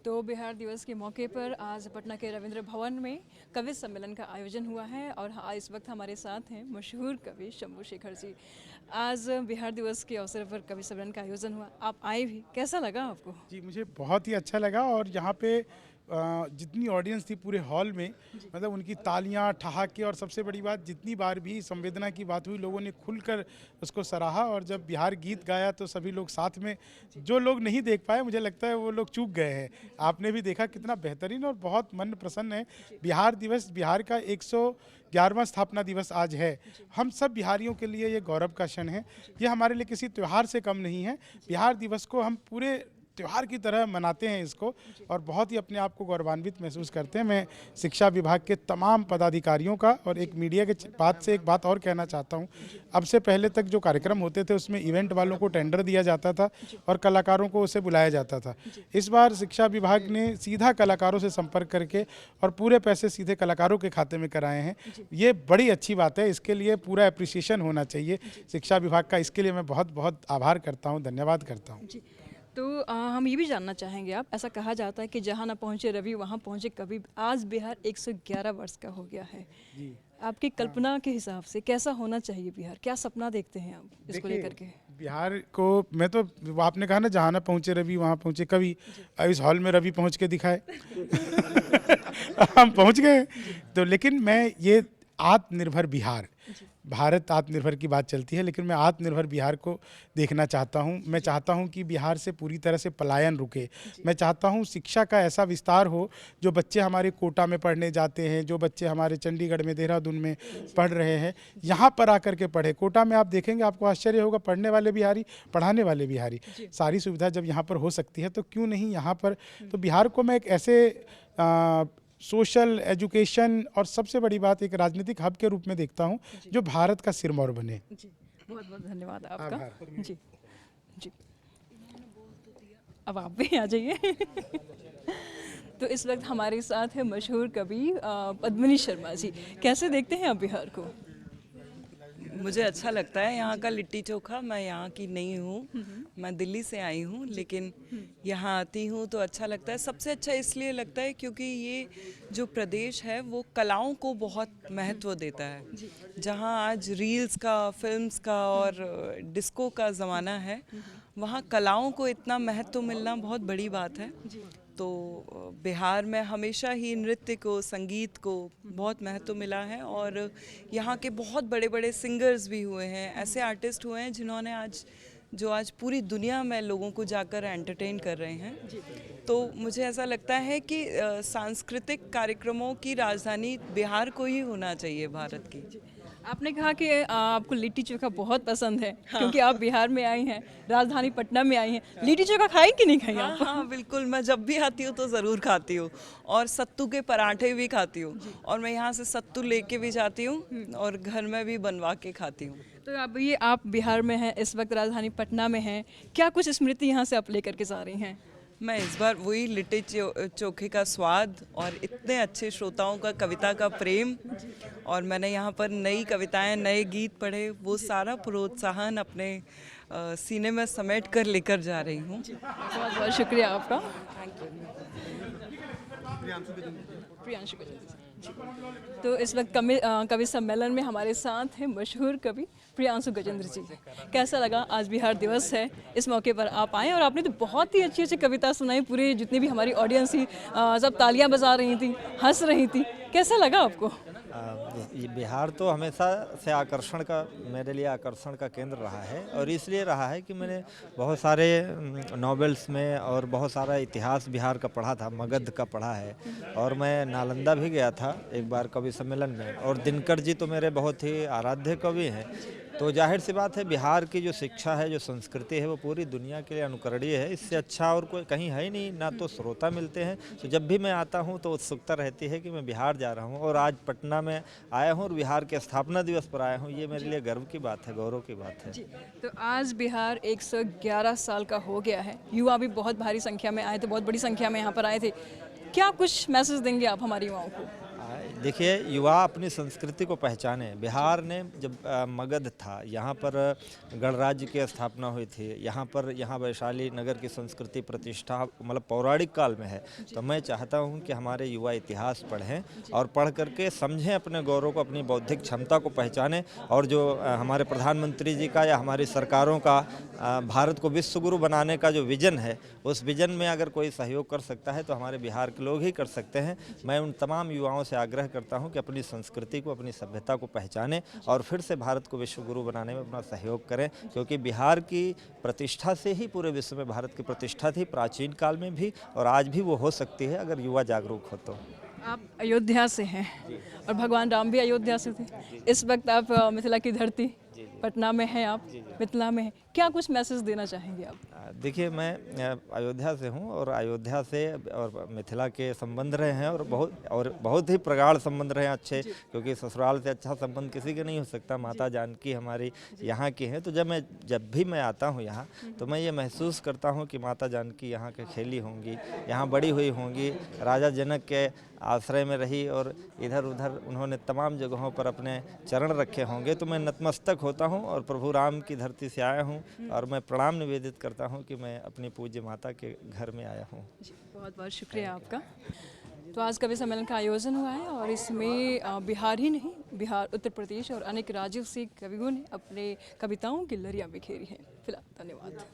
तो बिहार दिवस के मौके पर आज पटना के रविंद्र भवन में कवि सम्मेलन का आयोजन हुआ है और इस वक्त हमारे साथ हैं मशहूर कवि शंभू शेखर जी। आज बिहार दिवस के अवसर पर कवि सम्मेलन का आयोजन हुआ, आप आए भी, कैसा लगा आपको? जी, मुझे बहुत ही अच्छा लगा। और यहाँ पे जितनी ऑडियंस थी पूरे हॉल में, मतलब उनकी तालियां, ठहाके, और सबसे बड़ी बात, जितनी बार भी संवेदना की बात हुई लोगों ने खुलकर उसको सराहा। और जब बिहार गीत गाया तो सभी लोग साथ में, जो लोग नहीं देख पाए मुझे लगता है वो लोग चूक गए हैं। आपने भी देखा कितना बेहतरीन और बहुत मन प्रसन्न है। बिहार दिवस, बिहार का 111वां स्थापना दिवस आज है। हम सब बिहारियों के लिए ये गौरव का क्षण है। ये हमारे लिए किसी त्यौहार से कम नहीं है। बिहार दिवस को हम पूरे त्यौहार की तरह मनाते हैं इसको, और बहुत ही अपने आप को गौरवान्वित महसूस करते हैं। मैं शिक्षा विभाग के तमाम पदाधिकारियों का और एक मीडिया के बात से एक बात और कहना चाहता हूं। अब से पहले तक जो कार्यक्रम होते थे उसमें इवेंट वालों को टेंडर दिया जाता था और कलाकारों को उसे बुलाया जाता था। इस बार शिक्षा विभाग ने सीधा कलाकारों से संपर्क करके और पूरे पैसे सीधे कलाकारों के खाते में कराए हैं। ये बड़ी अच्छी बात है, इसके लिए पूरा एप्रिसिएशन होना चाहिए शिक्षा विभाग का। इसके लिए मैं बहुत बहुत आभार करता हूँ, धन्यवाद करता हूँ। तो हम ये भी जानना चाहेंगे, आप, ऐसा कहा जाता है कि जहाँ ना पहुँचे रवि वहाँ पहुँचे कवि। आज बिहार 111 वर्ष का हो गया है जी, आपकी कल्पना के हिसाब से कैसा होना चाहिए बिहार? क्या सपना देखते हैं आप इसको लेकर के? बिहार को मैं तो, आपने कहा ना जहाँ ना पहुँचे रवि वहाँ पहुँचे कवि। अब इस हॉल में रवि पहुँच के दिखाए हम पहुँच गए। तो लेकिन मैं ये आत्मनिर्भर बिहार, भारत आत्मनिर्भर की बात चलती है, लेकिन मैं आत्मनिर्भर बिहार को देखना चाहता हूँ। मैं चाहता हूँ कि बिहार से पूरी तरह से पलायन रुके। मैं चाहता हूँ शिक्षा का ऐसा विस्तार हो, जो बच्चे हमारे कोटा में पढ़ने जाते हैं, जो बच्चे हमारे चंडीगढ़ में, देहरादून में पढ़ रहे हैं, यहाँ पर आकर के पढ़े। कोटा में आप देखेंगे, आपको आश्चर्य होगा, पढ़ने वाले बिहारी, पढ़ाने वाले बिहारी। सारी सुविधा जब यहाँ पर हो सकती है तो क्यों नहीं यहाँ पर। तो बिहार को मैं एक ऐसे सोशल, एजुकेशन और सबसे बड़ी बात एक राजनीतिक हब के रूप में देखता हूं, जो भारत का सिरमौर बने। जी, बहुत बहुत धन्यवाद आपका। आभार। जी जी, अब आप भी आ जाइए। तो इस वक्त हमारे साथ है मशहूर कवि पद्मिनी शर्मा जी। कैसे देखते हैं आप बिहार को? मुझे अच्छा लगता है यहाँ का लिट्टी चोखा। मैं यहाँ की नहीं हूँ, मैं दिल्ली से आई हूँ, लेकिन यहाँ आती हूँ तो अच्छा लगता है। सबसे अच्छा इसलिए लगता है क्योंकि ये जो प्रदेश है वो कलाओं को बहुत महत्व देता है। जहाँ आज रील्स का, फिल्म्स का और डिस्को का ज़माना है, वहाँ कलाओं को इतना महत्व मिलना बहुत बड़ी बात है। तो बिहार में हमेशा ही नृत्य को, संगीत को बहुत महत्व मिला है, और यहाँ के बहुत बड़े बड़े सिंगर्स भी हुए हैं, ऐसे आर्टिस्ट हुए हैं जिन्होंने आज पूरी दुनिया में लोगों को जाकर एंटरटेन कर रहे हैं। तो मुझे ऐसा लगता है कि सांस्कृतिक कार्यक्रमों की राजधानी बिहार को ही होना चाहिए, भारत की। आपने कहा कि आपको लिट्टी चोखा बहुत पसंद है, क्योंकि आप बिहार में आई हैं, राजधानी पटना में आई हैं। लिट्टी चोखा खाई कि नहीं खाई हाँ आप? हाँ बिल्कुल, मैं जब भी आती हूँ तो ज़रूर खाती हूँ, और सत्तू के पराठे भी खाती हूँ, और मैं यहाँ से सत्तू लेके भी जाती हूँ और घर में भी बनवा के खाती हूँ। तो अब ये आप बिहार में हैं, इस वक्त राजधानी पटना में हैं, क्या कुछ स्मृति यहाँ से आप लेकर के जा रही हैं? मैं इस बार वही लिट्टी चोखे का स्वाद और इतने अच्छे श्रोताओं का कविता का प्रेम, और मैंने यहाँ पर नई कविताएं, नए गीत पढ़े, वो सारा प्रोत्साहन अपने सीने में समेट कर लेकर जा रही हूँ। बहुत बहुत शुक्रिया आपका। प्रियांशु गजेंद्र जी। तो इस वक्त कवि सम्मेलन में हमारे साथ हैं मशहूर कवि प्रियांशु गजेंद्र जी। कैसा लगा? आज बिहार दिवस है, इस मौके पर आप आए और आपने तो बहुत ही अच्छी अच्छी कविता सुनाई। पूरी जितनी भी हमारी ऑडियंस थी, सब तालियां बजा रही थी, हंस रही थी। कैसा लगा आपको? ये बिहार तो हमेशा से आकर्षण का, मेरे लिए आकर्षण का केंद्र रहा है, और इसलिए रहा है कि मैंने बहुत सारे नॉवेल्स में और बहुत सारा इतिहास बिहार का पढ़ा था, मगध का पढ़ा है, और मैं नालंदा भी गया था एक बार कवि सम्मेलन में। और दिनकर जी तो मेरे बहुत ही आराध्य कवि हैं। तो जाहिर सी बात है, बिहार की जो शिक्षा है, जो संस्कृति है, वो पूरी दुनिया के लिए अनुकरणीय है। इससे अच्छा और कोई कहीं है ही नहीं, ना तो श्रोता मिलते हैं। तो जब भी मैं आता हूँ तो उत्सुकता रहती है कि मैं बिहार जा रहा हूँ, और आज पटना में आया हूँ और बिहार के स्थापना दिवस पर आया हूँ। ये मेरे लिए गर्व की बात है, गौरव की बात है। तो आज बिहार 111 साल का हो गया है। युवा भी बहुत भारी संख्या में आए थे, बहुत बड़ी संख्या में यहाँ पर आए थे। क्या कुछ मैसेज देंगे आप हमारे युवाओं को? देखिए, युवा अपनी संस्कृति को पहचाने। बिहार ने जब मगध था, यहाँ पर गणराज्य की स्थापना हुई थी, यहाँ वैशाली नगर की संस्कृति प्रतिष्ठा मतलब पौराणिक काल में है। तो मैं चाहता हूँ कि हमारे युवा इतिहास पढ़ें और पढ़ करके समझें अपने गौरव को, अपनी बौद्धिक क्षमता को पहचानें। और जो हमारे प्रधानमंत्री जी का या हमारी सरकारों का भारत को विश्व गुरु बनाने का जो विज़न है, उस विज़न में अगर कोई सहयोग कर सकता है तो हमारे बिहार के लोग ही कर सकते हैं। मैं उन तमाम युवाओं से आग्रह करता हूं कि अपनी संस्कृति को, अपनी सभ्यता को पहचानें और फिर से भारत को विश्व गुरु बनाने में अपना सहयोग करें, क्योंकि बिहार की प्रतिष्ठा से ही पूरे विश्व में भारत की प्रतिष्ठा थी, प्राचीन काल में भी और आज भी वो हो सकती है अगर युवा जागरूक हो तो। आप अयोध्या से हैं और भगवान राम भी अयोध्या से थे। इस वक्त आप मिथिला की धरती पटना में हैं, आप मिथिला में हैं। क्या कुछ मैसेज देना चाहेंगे आप? देखिए, मैं अयोध्या से हूँ और अयोध्या से और मिथिला के संबंध रहे हैं और बहुत ही प्रगाढ़ संबंध रहे हैं अच्छे, क्योंकि ससुराल से अच्छा संबंध किसी के नहीं हो सकता। माता जानकी हमारी यहाँ की हैं, तो जब भी मैं आता हूँ यहाँ तो मैं ये महसूस करता हूँ कि माता जानकी यहाँ के खेली होंगी, यहाँ बड़ी हुई होंगी, राजा जनक के आश्रय में रही और इधर उधर उन्होंने तमाम जगहों पर अपने चरण रखे होंगे। तो मैं नतमस्तक होता हूँ और प्रभु राम की धरती से आया हूँ और मैं प्रणाम निवेदित करता हूँ कि मैं अपनी पूज्य माता के घर में आया हूँ। बहुत बहुत शुक्रिया आपका। तो आज कवि सम्मेलन का आयोजन हुआ है और इसमें बिहार ही नहीं, बिहार, उत्तर प्रदेश और अनेक राज्यों से कवियों ने अपने कविताओं की लहरियाँ बिखेरी हैं। फिलहाल धन्यवाद।